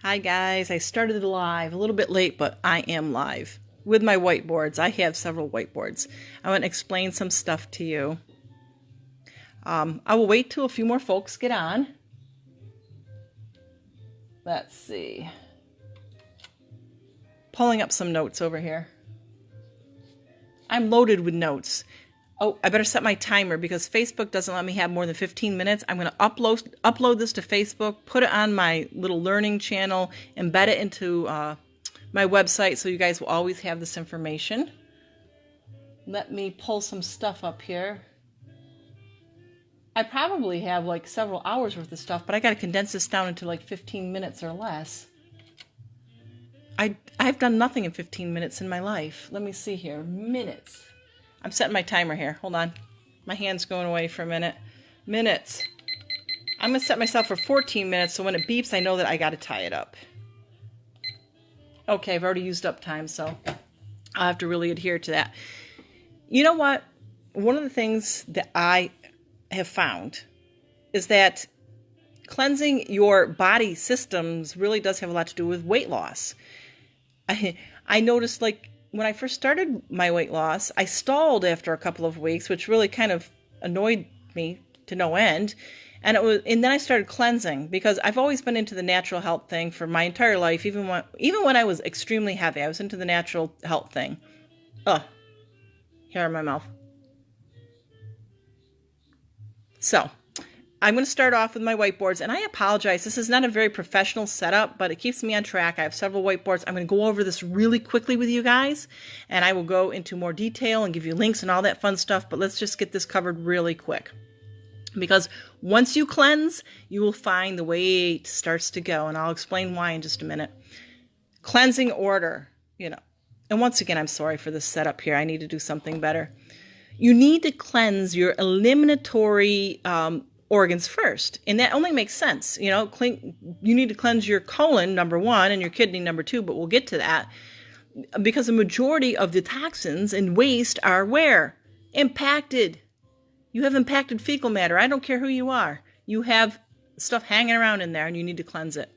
Hi guys, I started live a little bit late, but I am live with my whiteboards. I have several whiteboards. I want to explain some stuff to you. I will wait till a few more folks get on. Let's see. Pulling up some notes over here. I'm loaded with notes. Oh, I better set my timer because Facebook doesn't let me have more than 15 minutes. I'm going to upload this to Facebook, put it on my little learning channel, embed it into my website so you guys will always have this information. Let me pull some stuff up here. I probably have like several hours worth of stuff, but I got to condense this down into like 15 minutes or less. I've done nothing in 15 minutes in my life. Let me see here. Minutes. I'm setting my timer here. Hold on. My hand's going away for a minute. Minutes. I'm going to set myself for 14 minutes, so when it beeps, I know that I got to tie it up. Okay, I've already used up time, so I'll have to really adhere to that. You know what? One of the things that I have found is that cleansing your body systems really does have a lot to do with weight loss. I noticed, like, when I first started my weight loss, I stalled after a couple of weeks, which really kind of annoyed me to no end. And then I started cleansing because I've always been into the natural health thing for my entire life. Even when I was extremely heavy, I was into the natural health thing. Hair in my mouth. So I'm going to start off with my whiteboards, and I apologize. This is not a very professional setup, but it keeps me on track. I have several whiteboards. I'm going to go over this really quickly with you guys, and I will go into more detail and give you links and all that fun stuff, but let's just get this covered really quick. Because once you cleanse, you will find the weight starts to go, and I'll explain why in just a minute. Cleansing order, And once again, I'm sorry for this setup here. I need to do something better. You need to cleanse your eliminatory organs first, and that only makes sense. You need to cleanse your colon, number one, and your kidney, number two, but we'll get to that because the majority of the toxins and waste are where? Impacted. You have impacted fecal matter. I don't care who you are. You have stuff hanging around in there, and you need to cleanse it.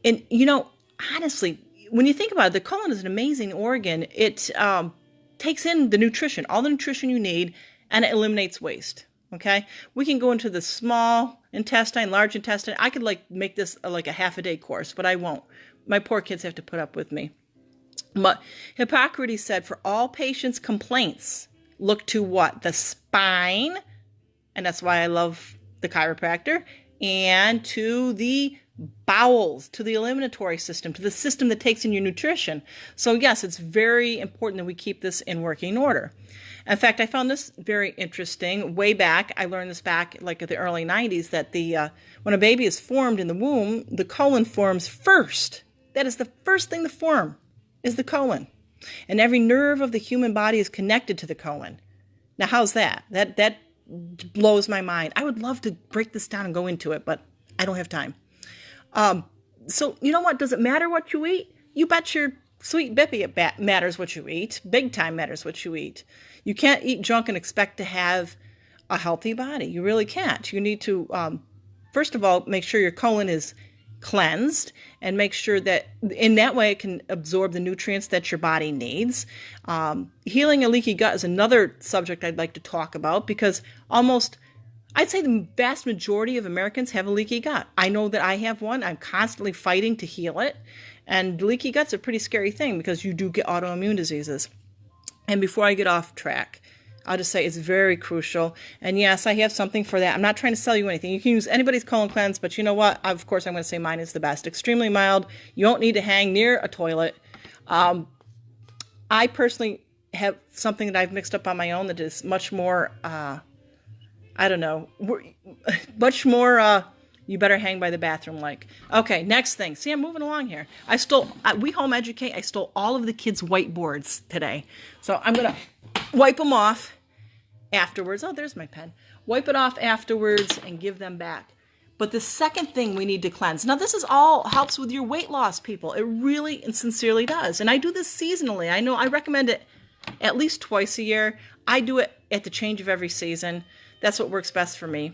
And, honestly, when you think about it, the colon is an amazing organ. It takes in the nutrition, all the nutrition you need, and it eliminates waste. Okay, we can go into the small intestine, large intestine. I could make this like a half a day course, but I won't. My poor kids have to put up with me. But Hippocrates said, for all patients' complaints, look to what? The spine, and that's why I love the chiropractor, and to the bowels, to the eliminatory system, to the system that takes in your nutrition. So yes, it's very important that we keep this in working order. In fact, I found this very interesting. Way back, I learned this back like at the early 90s, that when a baby is formed in the womb, the colon forms first. That is the first thing to form, is the colon. And every nerve of the human body is connected to the colon. Now, how's that? That blows my mind. I would love to break this down and go into it, but I don't have time. So you know what? Does it matter what you eat? You bet your sweet bippy it matters what you eat. Big time matters what you eat. You can't eat junk and expect to have a healthy body. You really can't. You need to, first of all, make sure your colon is cleansed and make sure that in that way it can absorb the nutrients that your body needs. Healing a leaky gut is another subject I'd like to talk about because I'd say the vast majority of Americans have a leaky gut. I know that I have one. I'm constantly fighting to heal it. And leaky gut's a pretty scary thing because you do get autoimmune diseases. And before I get off track, I'll just say it's very crucial. And yes, I have something for that. I'm not trying to sell you anything. You can use anybody's colon cleanse, but you know what? Of course, I'm going to say mine is the best. Extremely mild. You don't need to hang near a toilet. I personally have something that I've mixed up on my own that is much more... much more, you better hang by the bathroom like. Okay, next thing. See, I'm moving along here. We home educate. I stole all of the kids' whiteboards today. So I'm going to wipe them off afterwards. Oh, there's my pen. Wipe it off afterwards and give them back. But the second thing we need to cleanse. Now, this is all helps with your weight loss, people. It really and sincerely does. And I do this seasonally. I know I recommend it at least twice a year. I do it at the change of every season. That's what works best for me.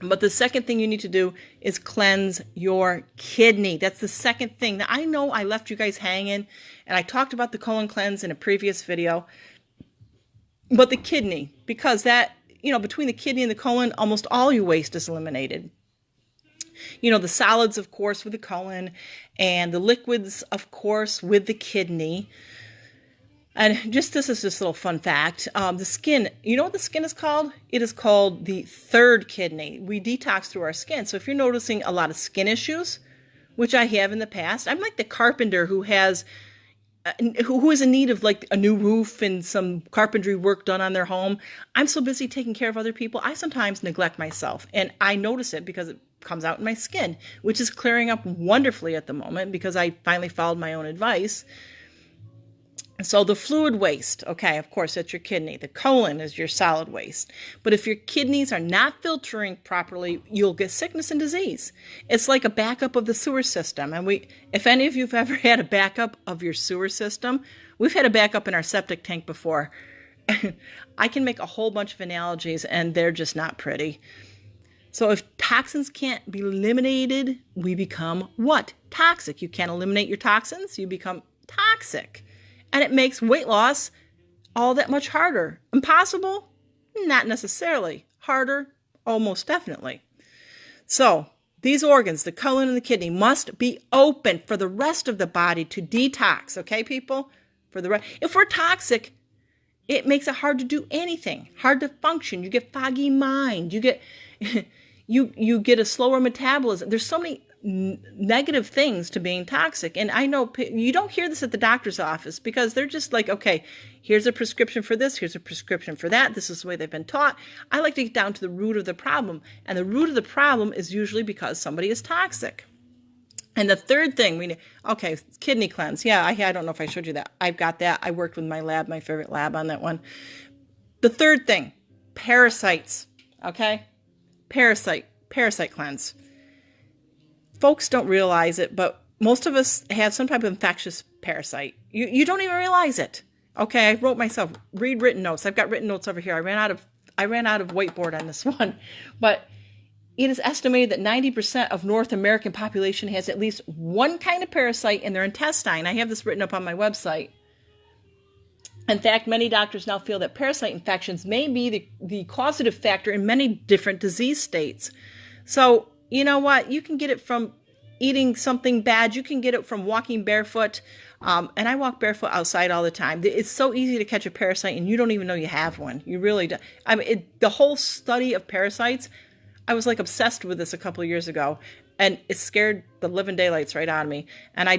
But the second thing you need to do is cleanse your kidney. That's the second thing. Now, I know I left you guys hanging, and I talked about the colon cleanse in a previous video. But the kidney, because that, between the kidney and the colon, almost all your waste is eliminated. The solids, of course, with the colon, and the liquids, of course, with the kidney. And this is just a little fun fact. The skin, you know what the skin is called? It is called the third kidney. We detox through our skin. So if you're noticing a lot of skin issues, which I have in the past, I'm like the carpenter who is in need of like a new roof and some carpentry work done on their home. I'm so busy taking care of other people, I sometimes neglect myself. And I notice it because it comes out in my skin, which is clearing up wonderfully at the moment because I finally followed my own advice. So the fluid waste, okay, of course, that's your kidney. The colon is your solid waste. But if your kidneys are not filtering properly, you'll get sickness and disease. It's like a backup of the sewer system. And if any of you have ever had a backup of your sewer system, we've had a backup in our septic tank before. I can make a whole bunch of analogies, and they're just not pretty. So if toxins can't be eliminated, we become what? Toxic. You can't eliminate your toxins, you become toxic. And it makes weight loss all that much harder. Impossible? Not necessarily. Harder? Almost definitely. So these organs, the colon and the kidney, must be open for the rest of the body to detox. Okay, people? If we're toxic, it makes it hard to do anything, hard to function. You get foggy mind. You get you get a slower metabolism. There's so many negative things to being toxic. And I know you don't hear this at the doctor's office because they're just like, okay, here's a prescription for this, here's a prescription for that. This is the way they've been taught. I like to get down to the root of the problem. And the root of the problem is usually because somebody is toxic. And the third thing kidney cleanse. Yeah, I don't know if I showed you that. I've got that. I worked with my favorite lab on that one. The third thing, parasites. Okay? Parasite cleanse. Folks don't realize it, but most of us have some type of infectious parasite. You don't even realize it. Okay, I wrote myself, read written notes. I've got written notes over here. I ran out of whiteboard on this one. But it is estimated that 90% of North American population has at least one kind of parasite in their intestine. I have this written up on my website. In fact, many doctors now feel that parasite infections may be the causative factor in many different disease states. So, you know what? You can get it from eating something bad. You can get it from walking barefoot. And I walk barefoot outside all the time. It's so easy to catch a parasite and you don't even know you have one. You really don't. The whole study of parasites, I was like obsessed with this a couple of years ago. And it scared the living daylights right out of me. And I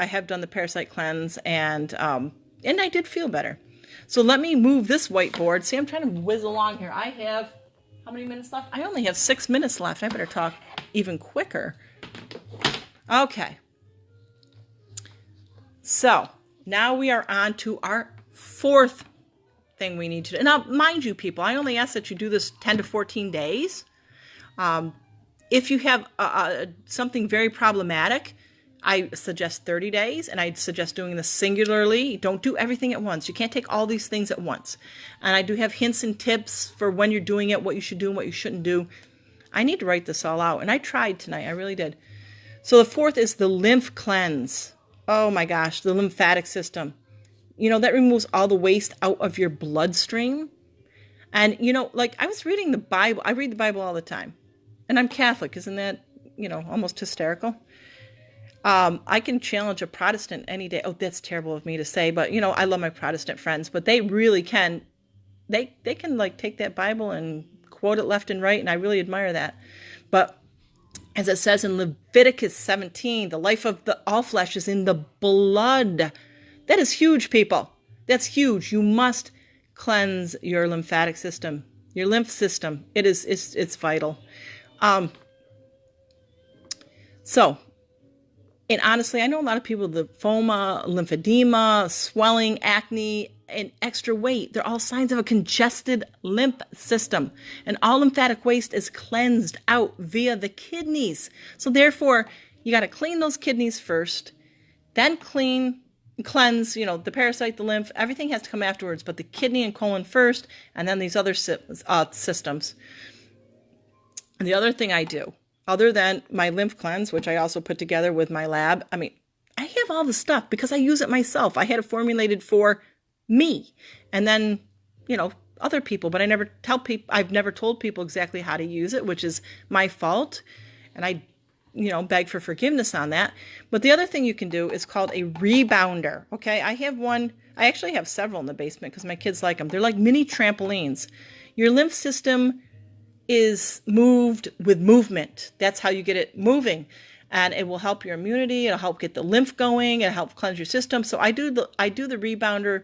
have done the parasite cleanse and I did feel better. So let me move this whiteboard. See, I'm trying to whiz along here. I have, how many minutes left? I only have 6 minutes left. I better talk even quicker. Okay. So now we are on to our fourth thing we need to do. Now, mind you, people, I only ask that you do this 10 to 14 days. If you have something very problematic, I suggest 30 days, and I'd suggest doing this singularly. Don't do everything at once. You can't take all these things at once. And I do have hints and tips for when you're doing it, what you should do and what you shouldn't do. I need to write this all out, and I tried tonight. I really did. So the fourth is the lymph cleanse. Oh my gosh, the lymphatic system. That removes all the waste out of your bloodstream. And, like I was reading the Bible. I read the Bible all the time. And I'm Catholic. Isn't that, almost hysterical? I can challenge a Protestant any day. Oh, that's terrible of me to say, but I love my Protestant friends, but they really can, they can like take that Bible and quote it left and right. And I really admire that. But as it says in Leviticus 17, the life of all flesh is in the blood. That is huge, people. That's huge. You must cleanse your lymphatic system, your lymph system. It's vital. And honestly, I know a lot of people with lymphoma, lymphedema, swelling, acne, and extra weight. They're all signs of a congested lymph system. And all lymphatic waste is cleansed out via the kidneys. So therefore, you got to clean those kidneys first, then cleanse, the parasite, the lymph. Everything has to come afterwards, but the kidney and colon first, and then these other systems. And the other thing I do, other than my lymph cleanse, which I also put together with my lab, I mean, I have all the stuff because I use it myself. I had it formulated for me and then, other people, but I've never told people exactly how to use it, which is my fault. And I, beg for forgiveness on that. But the other thing you can do is called a rebounder. Okay. I have one. I actually have several in the basement because my kids like them. They're like mini trampolines. Your lymph system is moved with movement. That's how you get it moving. And it will help your immunity. It'll help get the lymph going. It'll help cleanse your system. So I do the rebounder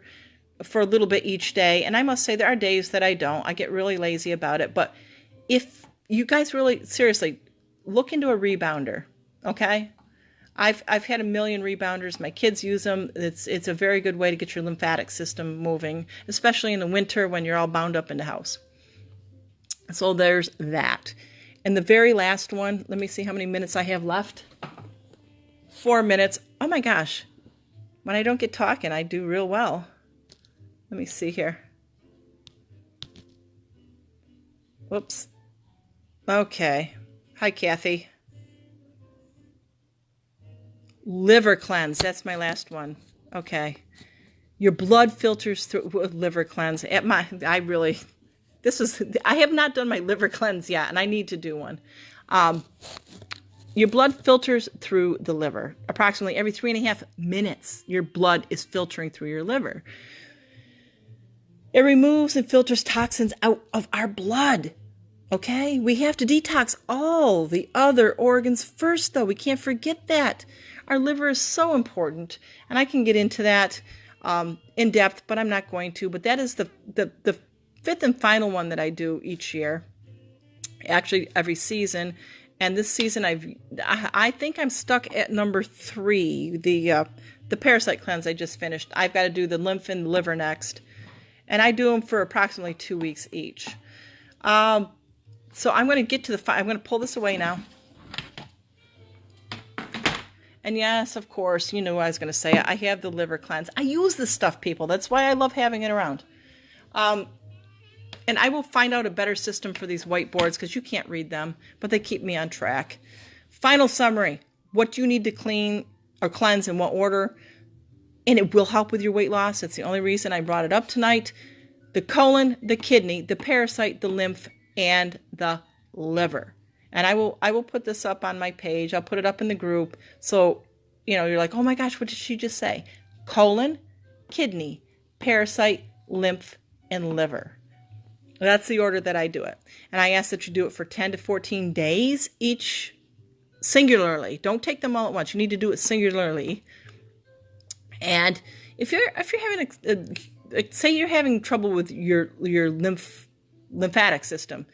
for a little bit each day. And I must say there are days that I don't. I get really lazy about it. But if you guys really, seriously, look into a rebounder, okay? I've had a million rebounders. My kids use them. It's a very good way to get your lymphatic system moving, especially in the winter when you're all bound up in the house. So there's that. And the very last one, let me see how many minutes I have left. 4 minutes. Oh my gosh. When I don't get talking, I do real well. Let me see here. Whoops. Okay. Hi, Kathy. Liver cleanse. That's my last one. Okay. Your blood filters through liver cleanse. I have not done my liver cleanse yet, and I need to do one. Your blood filters through the liver. Approximately every 3.5 minutes, your blood is filtering through your liver. It removes and filters toxins out of our blood. Okay? We have to detox all the other organs first, though. We can't forget that. Our liver is so important, and I can get into that in depth, but I'm not going to. But that is the fifth and final one that I do each year, actually every season. And this season, I think I'm stuck at number 3, the parasite cleanse I just finished. I've got to do the lymph and the liver next, and I do them for approximately 2 weeks each. So I'm going to get to I'm going to pull this away now. And yes, of course, you knew I was going to say it. I have the liver cleanse. I use this stuff, people. That's why I love having it around. And I will find out a better system for these whiteboards because you can't read them, but they keep me on track. Final summary. What do you need to clean or cleanse in what order? And it will help with your weight loss. That's the only reason I brought it up tonight. The colon, the kidney, the parasite, the lymph, and the liver. And I will put this up on my page. I'll put it up in the group. So, you're like, oh my gosh, what did she just say? Colon, kidney, parasite, lymph, and liver. That's the order that I do it. And I ask that you do it for 10 to 14 days each singularly. Don't take them all at once. You need to do it singularly. And if you're having say you're having trouble with your lymphatic system,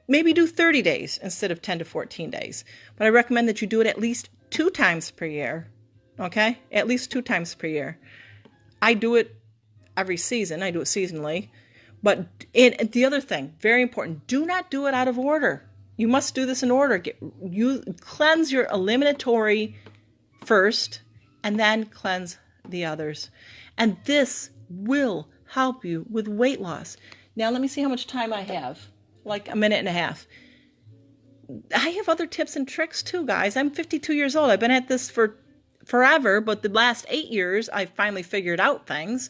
maybe do 30 days instead of 10 to 14 days. But I recommend that you do it at least 2 times per year. Okay? At least 2 times per year. I do it every season. I do it seasonally. But the other thing, very important, do not do it out of order. You must do this in order. You cleanse your eliminatory first and then cleanse the others. And this will help you with weight loss. Now, let me see how much time I have. Like a minute and a half. I have other tips and tricks too, guys. I'm 52 years old. I've been at this for forever, but the last 8 years, I finally figured out things.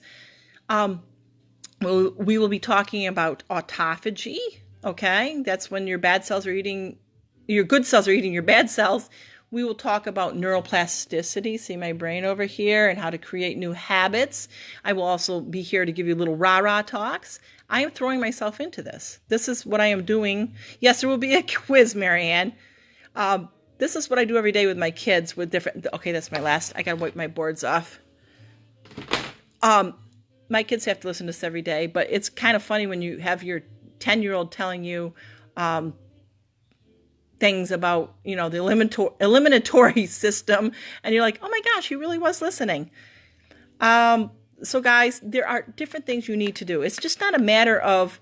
We will be talking about autophagy, okay? That's when your good cells are eating your bad cells. We will talk about neuroplasticity, see my brain over here, and how to create new habits. I will also be here to give you little rah-rah talks. I am throwing myself into this. This is what I am doing. Yes, there will be a quiz, Marianne. This is what I do every day with my kids with different... Okay, that's my last. I got to wipe my boards off. My kids have to listen to this every day, but it's kind of funny when you have your 10-year-old telling you things about, the eliminatory system, and you're like, oh my gosh, he really was listening. So guys, there are different things you need to do. It's just not a matter of,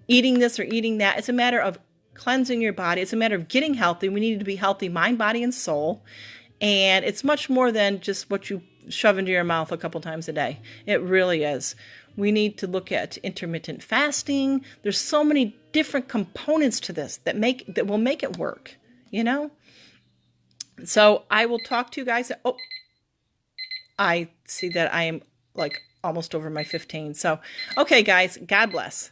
eating this or eating that. It's a matter of cleansing your body. It's a matter of getting healthy. We need to be healthy, mind, body, and soul. And it's much more than just what you shove into your mouth a couple times a day. It really is. We need to look at intermittent fasting. There's so many different components to this that will make it work, you know? So I will talk to you guys. Oh, I see that I am like almost over my 15. So, okay, guys, God bless.